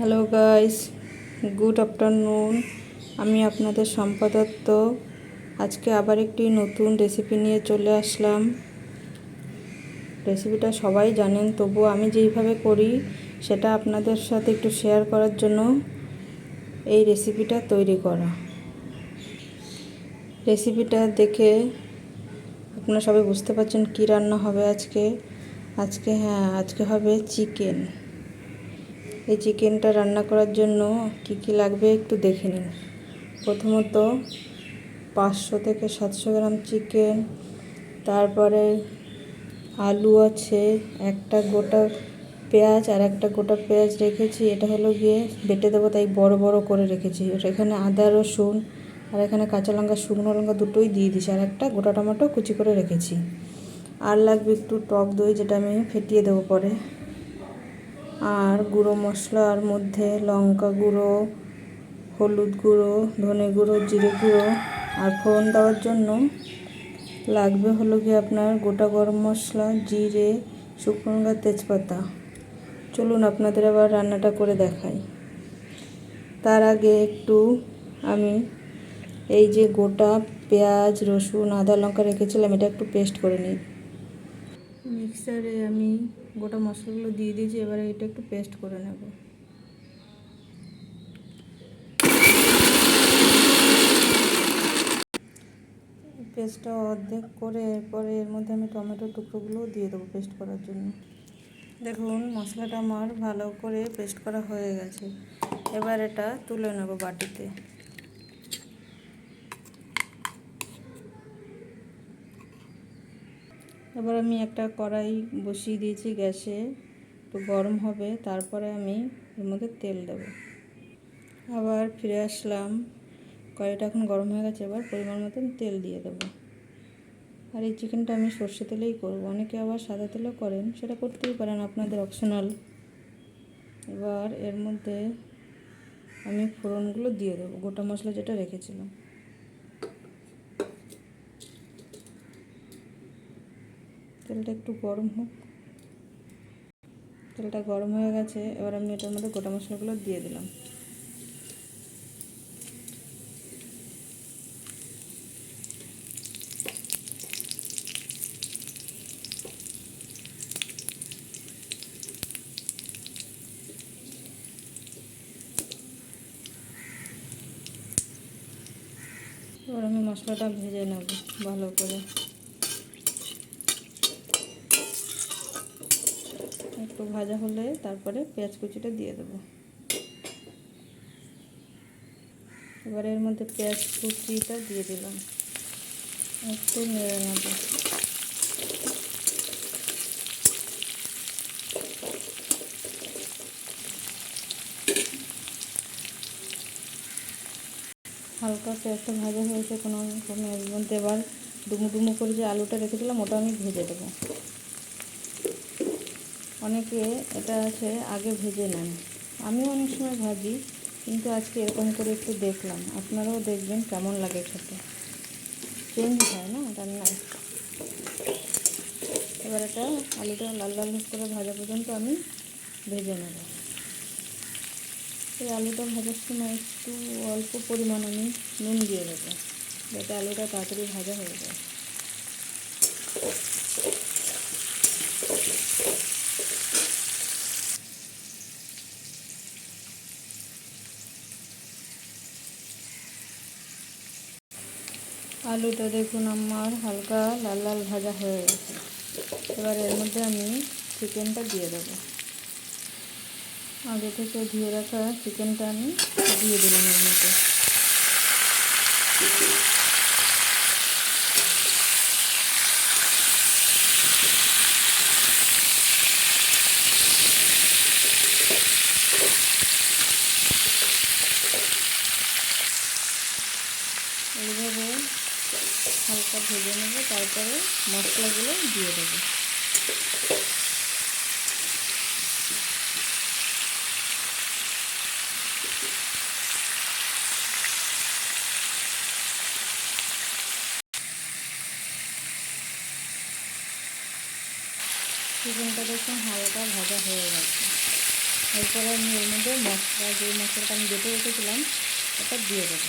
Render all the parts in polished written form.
Hello guys, good afternoon. আমি আপনাদের শম্পা দত্ত। আজকে আবার একটি নতুন রেসিপি নিয়ে চলে আসলাম। রেসিপিটা সবাই জানেন, তবুও আমি যেইভাবে করি সেটা আপনাদের সাথে একটু শেয়ার করার জন্য এই রেসিপিটা তৈরি করা। রেসিপিটা দেখে আপনারা সবাই বুঝতে পারছেন কী রান্না হবে আজকে। আজকে হবে চিকেন। এই চিকেনটা রান্না করার জন্য কি কি লাগবে একটু দেখে নিন। প্রথমত 500 থেকে 700 গ্রাম চিকেন, তারপরে আলু আছে, একটা গোটা পেঁয়াজ আর একটা গোটা পেঁয়াজ রেখেছি, এটা হলো গিয়ে বেটে দেবো তাই বড় বড় করে রেখেছি। এখানে আদা রসুন আর এখানে কাঁচা লঙ্কা শুকনো লঙ্কা দুটোই দিয়ে দিয়েছি, আর একটা গোটা টমেটো কুচি করে রেখেছি। আর লাগবে একটু টক দই, যেটা আমি ফেটিয়ে দেবো পরে। আর গুঁড়ো মশলার মধ্যে লঙ্কা গুঁড়ো, হলুদ গুঁড়ো, ধনে গুঁড়ো, জিরে গুঁড়ো, আর ফোড়ন দেওয়ার জন্য লাগবে হলো গিয়ে আপনার গোটা গরম মশলা, জিরে, শুকনো লঙ্কা, তেজপাতা। চলুন আপনাদের আবার রান্নাটা করে দেখাই। তার আগে একটু আমি এই যে গোটা পেঁয়াজ, রসুন, আদা, লঙ্কা রেখেছিলাম, এটা একটু পেস্ট করে নিই। মিক্সারে আমি গোটা মশলাগুলো দিয়ে দিয়েছি, এবারে এটা একটু পেস্ট করে নেব। পেস্টটা অর্ধেক করে এরপরে এর মধ্যে আমি টমেটোর টুকরোগুলোও দিয়ে দেবো পেস্ট করার জন্য। দেখুন মশলাটা আমার ভালো করে পেস্ট করা হয়ে গেছে। এবার এটা তুলে নেব বাটিতে। এবার আমি একটা কড়াই বসিয়ে দিয়েছি গ্যাসে, একটু গরম হবে, তারপরে আমি এর মধ্যে তেল দেব। আবার ফিরে আসলাম, কড়াইটা এখন গরম হয়ে গেছে, এবার পরিমাণ মতন তেল দিয়ে দেবো। আর এই চিকেনটা আমি সর্ষে তেলেই করব, অনেকে আবার সাদা তেলেও করেন, সেটা করতেই পারেন, আপনাদের অপশনাল। এবার এর মধ্যে আমি ফোড়নগুলো দিয়ে দেবো, গোটা মশলা যেটা রেখেছিলাম। তেলটা একটু গরম হোক। তেলটা গরম হয়ে গেছে, এবার আমি এটার মধ্যে গোটা মশলাগুলো দিয়ে দিলাম। এবার আমি মশলাটা ভেজে নেব ভালো করে। একটু ভাজা হলে তারপরে পেঁয়াজ কুচিটা দিয়ে দেবো। এবার এর মধ্যে পেঁয়াজ কুচিটা দিয়ে দিলাম, একটু নেড়ে নেব। হালকা পেঁয়াজটা ভাজা হয়েছে কোনো এর মধ্যে এবার ডুমো ডুমো করে যে আলুটা রেখেছিলাম ওটা আমি ভেজে দেবো। অনেকে এটা আছে আগে ভেজে নেন, আমিও অনেক সময় ভাজি, কিন্তু আজকে এরকম করে একটু দেখলাম, আপনারাও দেখবেন কেমন লাগে খেতে, চেঞ্জ হয় না রান্নায়। এবার এটা আলুটা লাল লাল করে ভাজা পর্যন্ত আমি ভেজে নেব। এই আলুটা ভাজার সময় একটু অল্প পরিমাণ আমি নুন দিয়ে দেবো, যাতে আলুটা তাড়াতাড়ি ভাজা হয়ে যায়। আলুটা দেখুন আমার হালকা লাল লাল ভাজা হয়ে গেছে। এবার এর মধ্যে আমি চিকেনটা দিয়ে দেবো। আগে থেকে ধুয়ে রাখা চিকেনটা আমি দিয়ে দিলাম এর মধ্যে। এইভাবে হালকা ভেজে নেব, তারপরে মশলাগুলো দিয়ে দেবো। চিকেনটা দেখুন হালকা ভাজা হয়ে গেছে। এরপরে আমি এর মধ্যে মশলা, যে মশলাটা আমি বেটে রেখেছিলাম ওটা দিয়ে দেবো।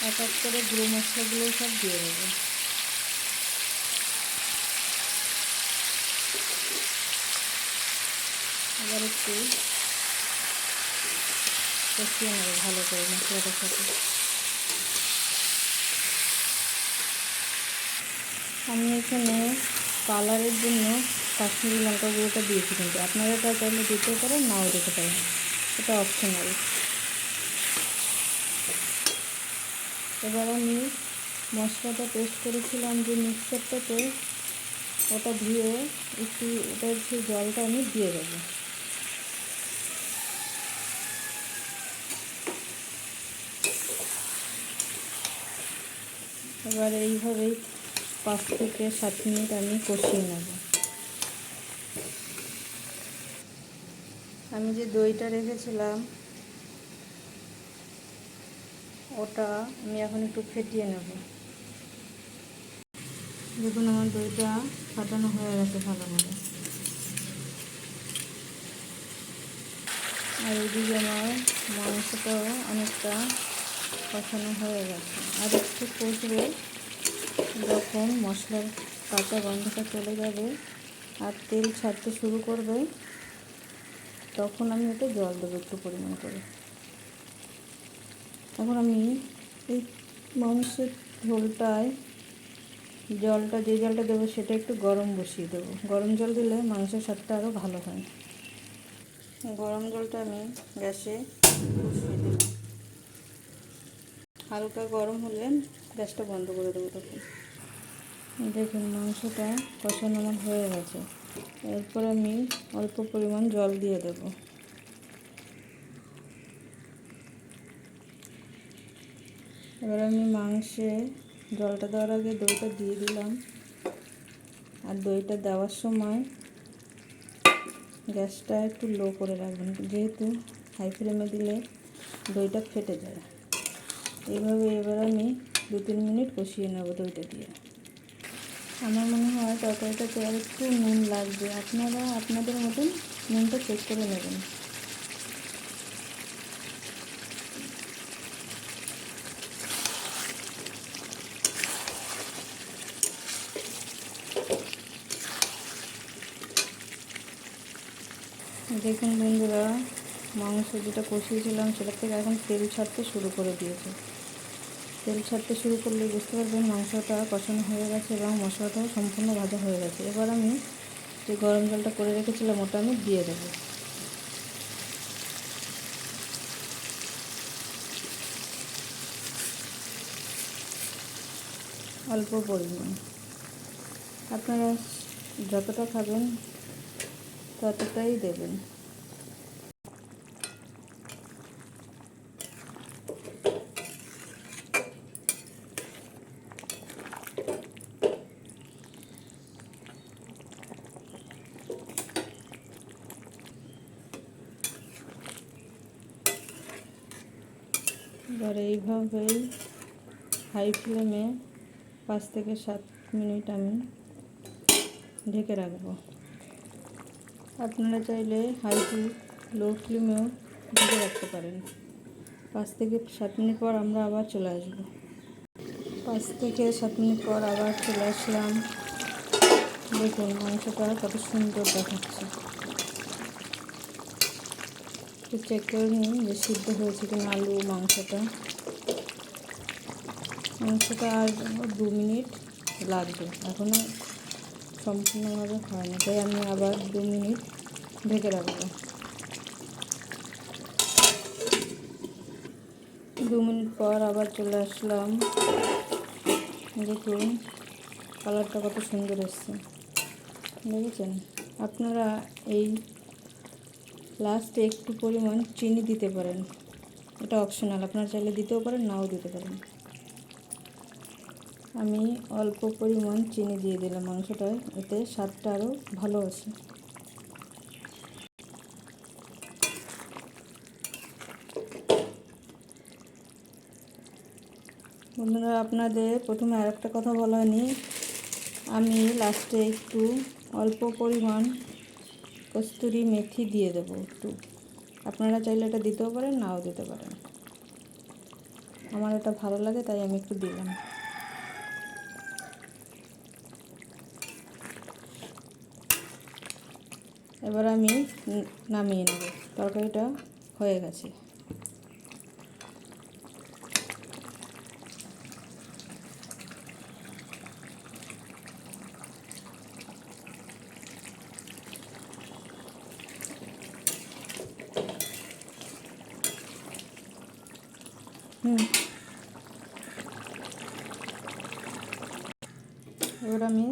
এক এক করে গুঁড়ো মশলাগুলো সব দিয়ে দেবো। এবার একটু কষিয়ে নেবো ভালো করে মশলাটার সাথে। আমি এখানে কালারের জন্য কাশ্মীরি লঙ্কা গুঁড়োটা দিয়েছি, কিন্তু আপনারা এটা চাইলে দিতে পারেন, নাও দিতে পারেন, এটা অপশনাল। এবার আমি মশলাটা পেস্ট করেছিলাম যে মিক্সারটাতে, ওটা ধুয়ে একটু ওটার সেই জলটা আমি দিয়ে দেবো। এবার এইভাবেই 5 থেকে 7 মিনিট আমি কষিয়ে নেব। আমি যে দইটা রেখেছিলাম ওটা আমি এখন একটু ফেটিয়ে নেব। দেখুন আমার দইটা ফাটানো হয়ে গেছে ভালোভাবে। আর এইদিকে আমার মাংসটাও অনেকটা কষানো হয়ে গেছে। আর একটু কষবে, যখন মশলার কাঁচা গন্ধটা চলে যাবে আর তেল ছাড়তে শুরু করবে, তখন আমি ওতে জল দেবো একটু পরিমাণ করে। এখন আমি এই মাংসের ঝোলটায় জলটা, যে জলটা দেবো সেটা একটু গরম বসিয়ে দেবো। গরম জল দিলে মাংসের স্বাদটা আরও ভালো হয়। গরম জলটা আমি গ্যাসে বসিয়ে দেবো। হালকা গরম হলে গ্যাসটা বন্ধ করে দেবো। তখন দেখুন মাংসটা কষানো আমার হয়ে গেছে। এরপর আমি অল্প পরিমাণ জল দিয়ে দেব। এবার আমি মাংসে জলটা দেওয়ার আগে দইটা দিয়ে দিলাম। আর দইটা দেওয়ার সময় গ্যাসটা একটু লো করে রাখবেন, যেহেতু হাই ফ্লেমে দিলে দইটা ফেটে যায়। এইভাবে এবার আমি 2-3 মিনিট কষিয়ে নেব দইটা দিয়ে। আমার মনে হয় তরকারিটাতে আর একটু নুন লাগবে, আপনারা আপনাদের মতন নুনটা চেক করে নেবেন। দেখুন বন্ধুরা, মাংস যেটা কষিয়েছিলাম সেটা থেকে এখন তেল ছাড়তে শুরু করে দিয়েছে। তেল ছাড়তে শুরু করলে বুঝতে পারবেন মাংসটা কষানো হয়ে গেছে এবং মশলাটাও সম্পূর্ণ ভাজা হয়ে গেছে। এবার আমি যে গরম জলটা করে রেখেছিলাম ওটা আমি দিয়ে দেবো। অল্প পরিমাণ, আপনারা যতটা খাবেন ততটাই দেবেন। এবার এইভাবেই হাই ফ্লেমে 5 থেকে 7 মিনিট আমি ঢেকে রাখবো। আপনারা চাইলে হাই টু লো ফ্লেমেও ঢেকে রাখতে পারেন। 5 থেকে 7 মিনিট পর আমরা আবার চলে আসবো। 5 থেকে 7 মিনিট পর আবার চলে আসলাম। দেখুন মাংসটা কত সুন্দর দেখাচ্ছে। একটু চেক করে নিন যে সিদ্ধ হয়েছে কিনা আলু মাংসটা। আর 2 মিনিট লাগবে, এখনও সম্পূর্ণভাবে হয় না, তাই আমি আবার 2 মিনিট ঢেকে রাখবো। 2 মিনিট পর আবার চলে আসলাম। দেখুন কালারটা কত সুন্দর এসছে, দেখেছেন? আপনারা এই লাস্টে একটু পরিমাণ চিনি দিতে পারেন, এটা অপশনাল, আপনারা চাইলে দিতেও পারেন, নাও দিতে পারেন। আমি অল্প পরিমাণ চিনি দিয়ে দিলাম মাংসটায়, এতে স্বাদটা আরও ভালো আছে। বন্ধুরা, আপনাদের প্রথমে আরেকটা কথা বলা হয়নি, আমি লাস্টে একটু অল্প পরিমাণ কস্তুরি মেথি দিয়ে দেবো একটু। আপনারা চাইলে এটা দিতেও পারেন, নাও দিতে পারেন। আমার এটা ভালো লাগে তাই আমি একটু দিলাম। এবার আমি নামিয়ে নেব। তরকারিটা হয়ে গেছে। এবার আমি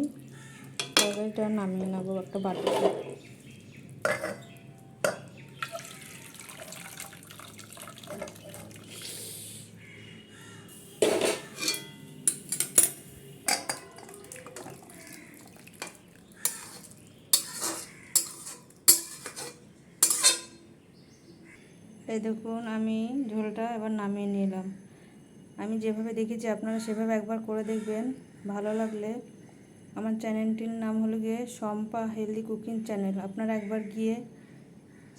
তরকারিটা নামিয়ে নেবো একটা বাটিতে। এই দেখুন আমি ঝোলটা এবার নামিয়ে নিলাম। আমি যেভাবে দেখেছি আপনারা সেভাবে একবার করে দেখবেন। ভালো লাগলে, আমার চ্যানেলটির নাম হলো গিয়ে শম্পা হেলদি কুকিং চ্যানেল, আপনারা একবার গিয়ে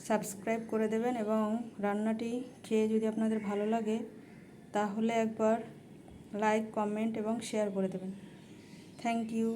সাবস্ক্রাইব করে দেবেন এবং রান্নাটি খেয়ে যদি আপনাদের ভালো লাগে তাহলে একবার লাইক, কমেন্ট এবং শেয়ার করে দেবেন। Thank you.